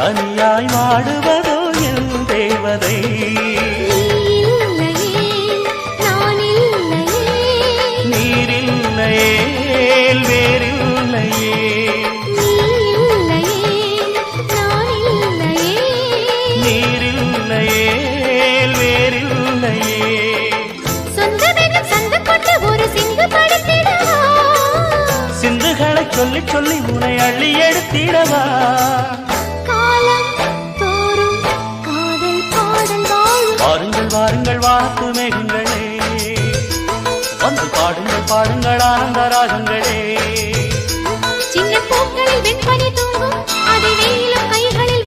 தனியாய் வாடுவதோ என் தேவதை நீரில்லையே வேறில்லையே நீரில்லையே வேறில்லையே சிந்துகளை சொல்லி சொல்லி உனை அள்ளி எடுத்திடவா வாருங்கள் வாருங்கள் வாத்து மேகங்களே வந்து பாடுங்கள் பாடுங்கள் ஆனந்த ராகங்களே சின்ன பூக்களில் வெண்பனி